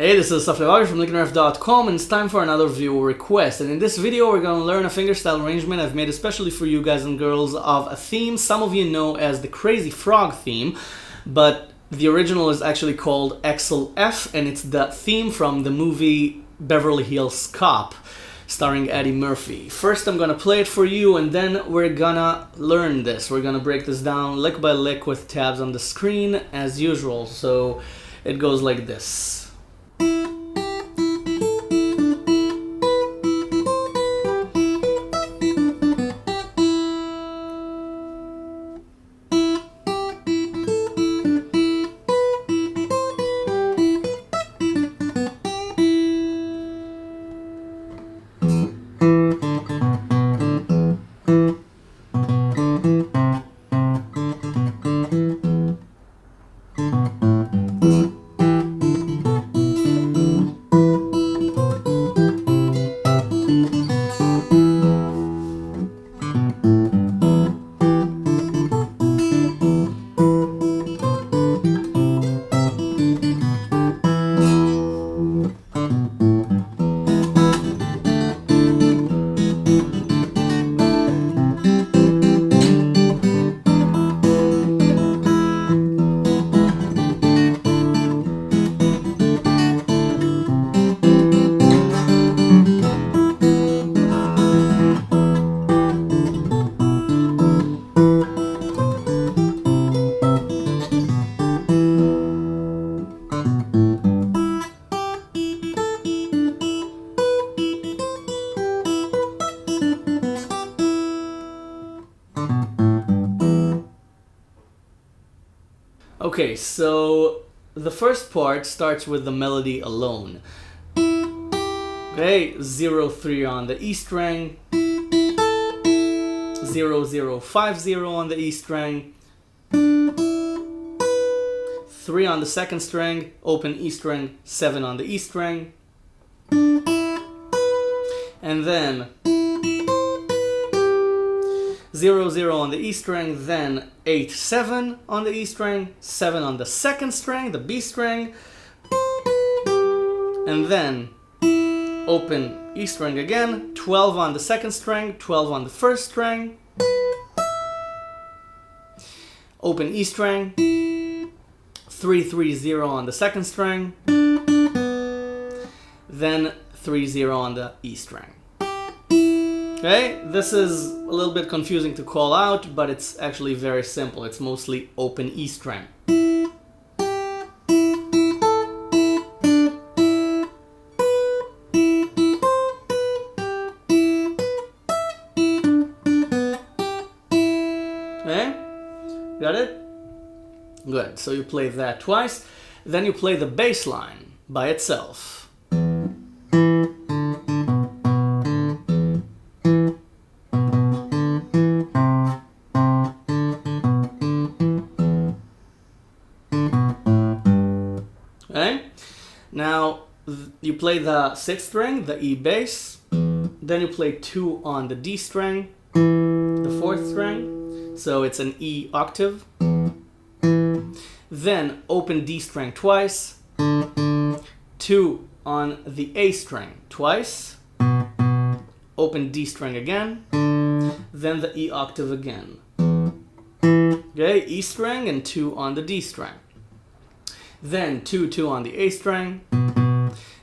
Hey, this is Axel from LickNRiff.com, and it's time for another viewer request. And in this video we're going to learn a fingerstyle arrangement I've made especially for you guys and girls of a theme some of you know as the Crazy Frog theme, but the original is actually called Axel F, and it's the theme from the movie Beverly Hills Cop, starring Eddie Murphy. First I'm gonna play it for you, and then we're gonna learn this. We're gonna break this down lick by lick with tabs on the screen as usual. So it goes like this. Okay, so the first part starts with the melody alone. Okay, 0-3 on the E string, 0-0-5-0 on the E string, 3 on the second string, open E string, 7 on the E string, and then 0-0 on the E string, then 8-7 on the E string, 7 on the second string, the B string, and then open E string again, 12 on the second string, 12 on the first string, open E string, 3-3-0 on the second string, then 3-0 on the E string. Okay, this is a little bit confusing to call out, but it's actually very simple. It's mostly open E string. Okay, got it? Good, so you play that twice, then you play the bass line by itself. Okay, now you play the sixth string, the E bass, then you play 2 on the D string, the fourth string, so it's an E octave, then open D string twice, 2 on the A string twice, open D string again, then the E octave again. Okay, E string and 2 on the D string. Then 2-2 on the A string,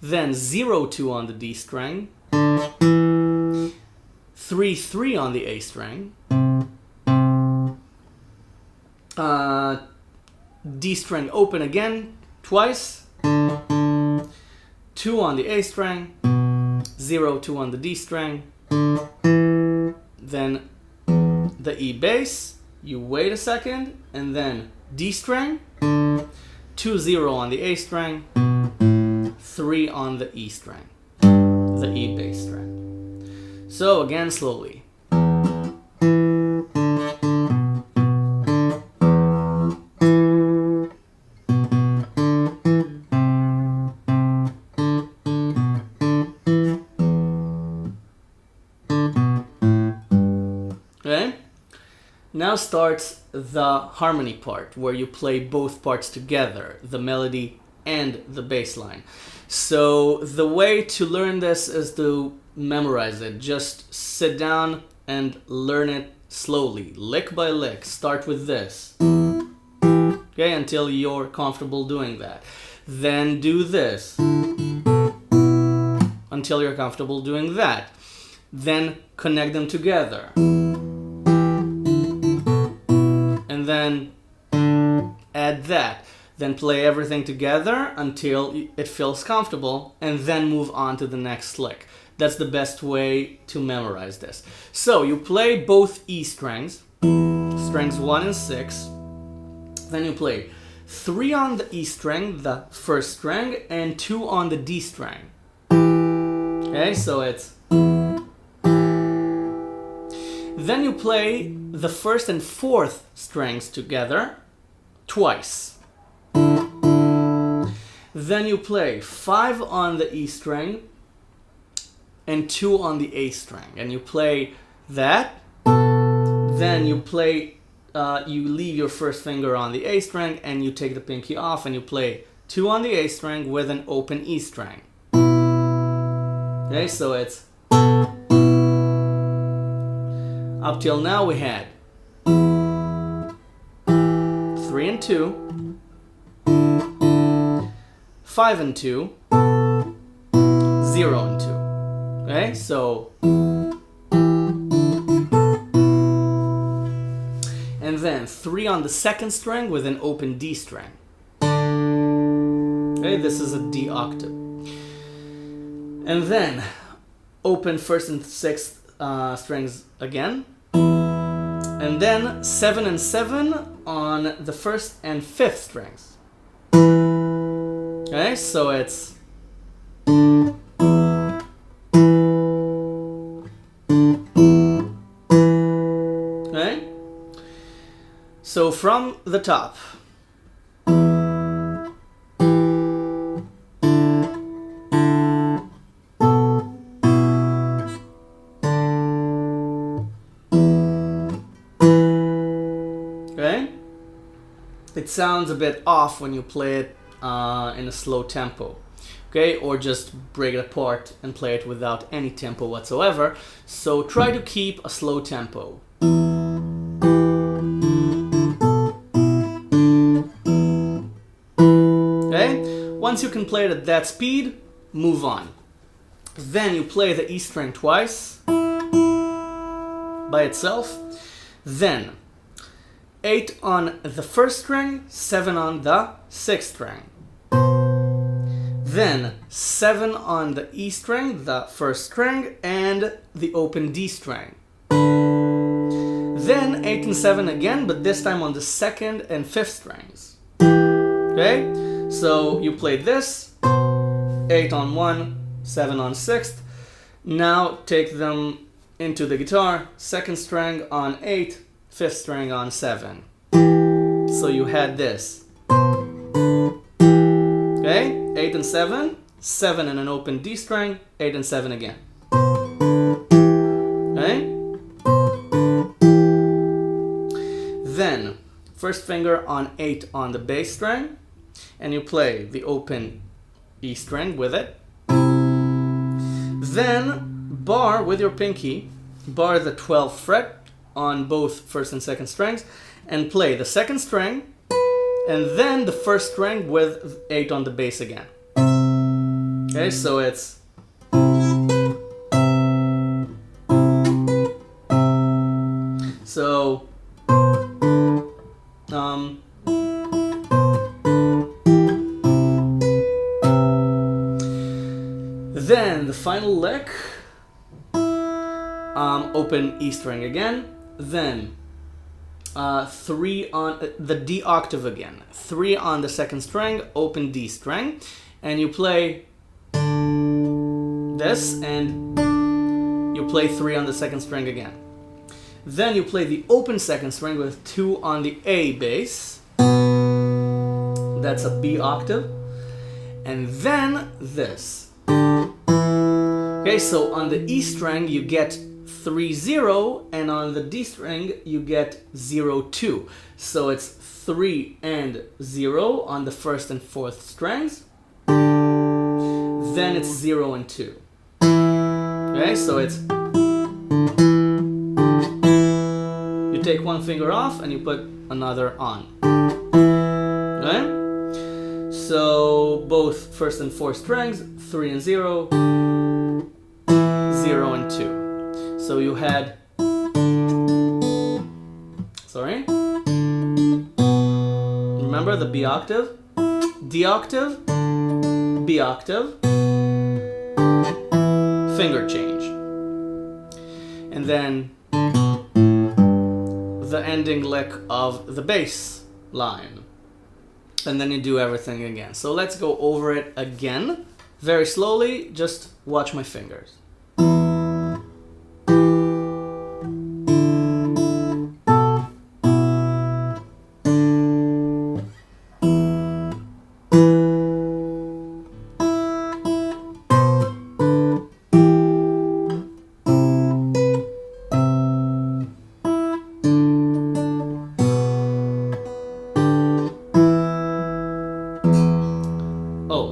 then 0-2 on the D string, 3-3 on the A string, D string open again twice, 2 on the A string, 0-2 on the D string, then the E bass, you wait a second, and then D string, 2-0 on the A string, 3 on the E string, the E bass string. So again, slowly. Okay? Now starts the harmony part, where you play both parts together, the melody and the bass line. So the way to learn this is to memorize it. Just sit down and learn it slowly, lick by lick. Start with this, okay, until you're comfortable doing that. Then do this until you're comfortable doing that. Then connect them together. And then add that. Then play everything together until it feels comfortable, and then move on to the next lick. That's the best way to memorize this. So you play both E strings, strings 1 and 6. Then you play 3 on the E string, the first string, and 2 on the D string. Okay, so it's... Then you play the first and fourth strings together twice. Then you play 5 on the E string and 2 on the A string. And you play that. Then you play, you leave your first finger on the A string and you take the pinky off and you play 2 on the A string with an open E string. Okay, so it's... Up till now we had 3 and 2, 5 and 2, 0 and 2. Okay, so... And then 3 on the second string with an open D string. Okay, this is a D octave. And then open first and sixth strings again. And then 7 and 7 on the first and fifth strings. Okay, so it's... Okay, so from the top. It sounds a bit off when you play it in a slow tempo, okay? Or just break it apart and play it without any tempo whatsoever. So try to keep a slow tempo. Okay? Once you can play it at that speed, move on. Then you play the E string twice by itself. Then 8 on the first string, 7 on the sixth string. Then 7 on the E string, the first string, and the open D string. Then 8 and 7 again, but this time on the second and fifth strings. Okay? So you play this, 8 on 1, 7 on sixth. Now take them into the guitar, second string on 8, fifth string on 7. So you had this. Okay? 8 and 7, 7 and an open D string, 8 and 7 again. Okay? Then, first finger on 8 on the bass string, and you play the open E string with it. Then, bar with your pinky, bar the 12th fret on both first and second strings, and play the second string and then the first string with 8 on the bass again. Okay, so it's so then the final lick, open E string again. Then 3 on the D octave again, 3 on the second string, open D string, and you play this and you play 3 on the second string again. Then you play the open second string with 2 on the A bass, that's a B octave, and then this. Okay, so on the E string you get 3 0, and on the D string you get 0 2. So it's 3 and 0 on the first and fourth strings. Then it's 0 and 2. Okay, so it's, you take one finger off and you put another on. Okay? So both first and fourth strings, 3 and 0, 0 and 2. So you had, sorry, remember the B octave, D octave, B octave, finger change, and then the ending lick of the bass line, and then you do everything again. So let's go over it again very slowly. Just watch my fingers.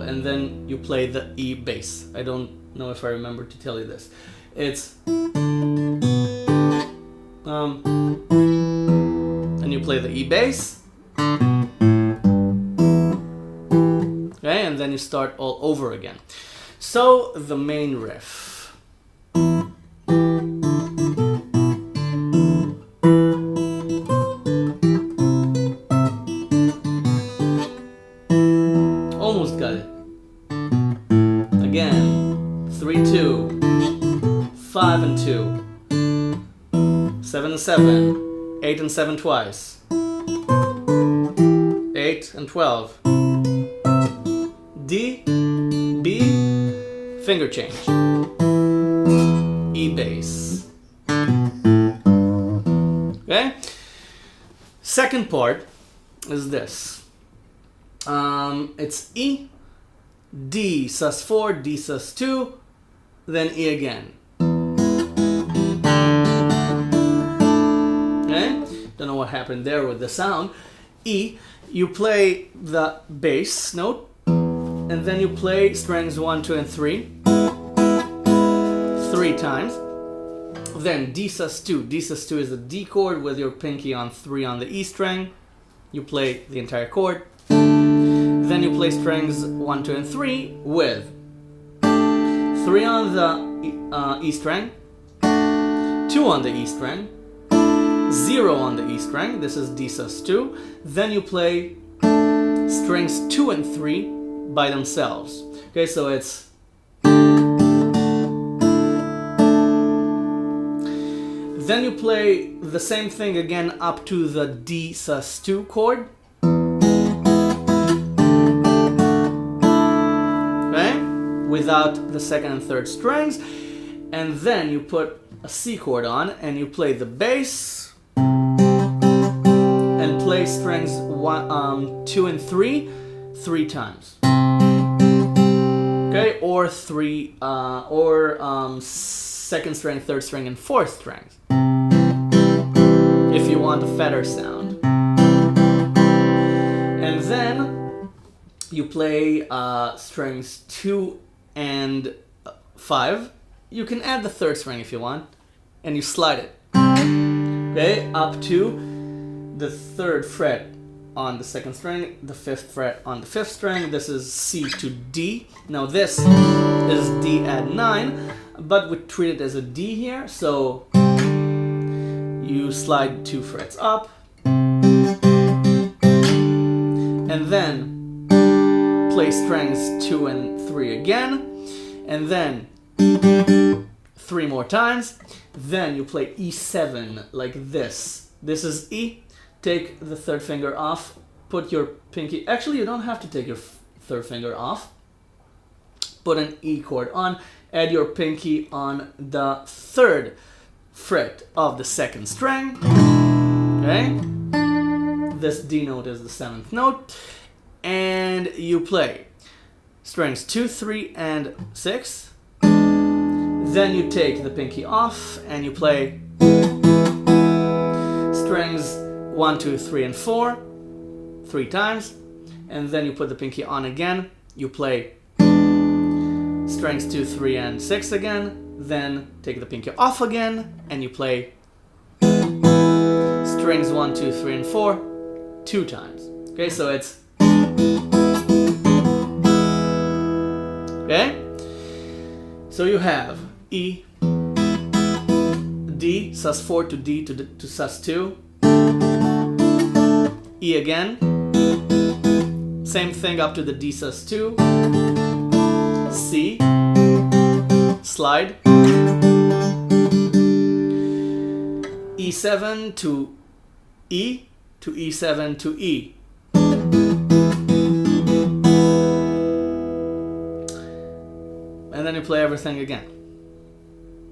And then you play the E bass. I don't know if I remember to tell you this. It's and you play the E bass. Okay, and then you start all over again. So the main riff. Almost got it. Again, 3 2, 5 and 2, 7 and 7, 8 and 7 twice, 8 and 12, D, B, finger change, E bass. Okay? Second part is this. It's E, D sus4, D sus2, then E again. Okay? Don't know what happened there with the sound. E, you play the bass note, and then you play strings 1, 2, and 3 times. Then D sus2. D sus2 is the D chord with your pinky on 3 on the E string. You play the entire chord. Then you play strings 1, 2, and 3 with 3 on the E string, 2 on the E string, 0 on the E string, this is D sus2. Then you play strings 2 and 3 by themselves. Okay, so it's, then you play the same thing again up to the D sus2 chord. Without the second and third strings, and then you put a C chord on and you play the bass and play strings 1, 2 and 3 times. Okay, or second string, third string, and fourth strings if you want a fatter sound. And then you play strings 2 and 5. You can add the third string if you want, and you slide it, okay, up to the 3rd fret on the 2nd string, the 5th fret on the 5th string. This is C to D. Now this is D add 9, but we treat it as a D here, so you slide 2 frets up, and then play strings 2 and 3 again, and then 3 more times. Then you play E7 like this. This is E. Take the 3rd finger off, put your pinky, actually you don't have to take your 3rd finger off. Put an E chord on, add your pinky on the 3rd fret of the 2nd string. Okay? This D note is the 7th note. And you play strings 2, 3, and 6, Then you take the pinky off and you play strings 1, 2, 3, and 4 3 times, and then you put the pinky on again. You play strings 2, 3, and 6 again. Then take the pinky off again and you play strings 1, 2, 3, and 4 2 times. Okay, so it's okay. So you have E, D, sus4 to D to sus2, E again, same thing up to the D sus2, C, slide, E7 to E to E7 to E. And then you play everything again.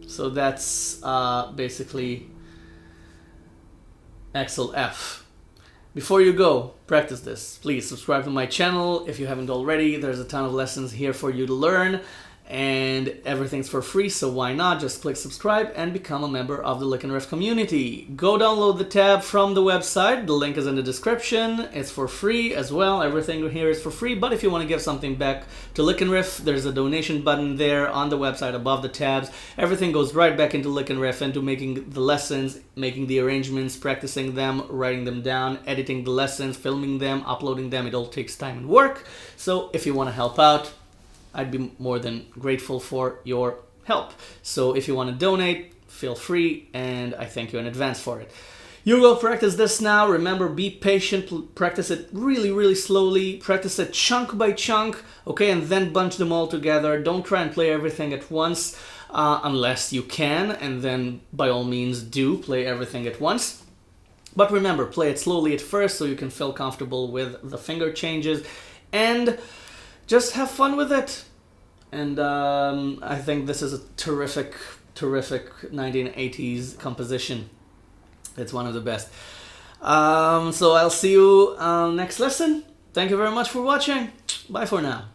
So that's basically Axel F. Before you go, practice this. Please subscribe to my channel if you haven't already. There's a ton of lessons here for you to learn, and everything's for free, so why not just click subscribe and become a member of the LickNRiff community. Go download the tab from the website. The link is in the description. It's for free as well. Everything here is for free, but if you want to give something back to LickNRiff, there's a donation button there on the website above the tabs. Everything goes right back into LickNRiff, into making the lessons, making the arrangements, practicing them, writing them down, editing the lessons, filming them, uploading them. It all takes time and work. So if you want to help out, I'd be more than grateful for your help. So if you want to donate, feel free, and I thank you in advance for it. You will practice this now. Remember, be patient. Practice it really, really slowly. Practice it chunk by chunk, okay, and then bunch them all together. Don't try and play everything at once unless you can, and then by all means do play everything at once. But remember, play it slowly at first so you can feel comfortable with the finger changes, and just have fun with it. And I think this is a terrific 1980s composition. It's one of the best. So I'll see you next lesson. Thank you very much for watching. Bye for now.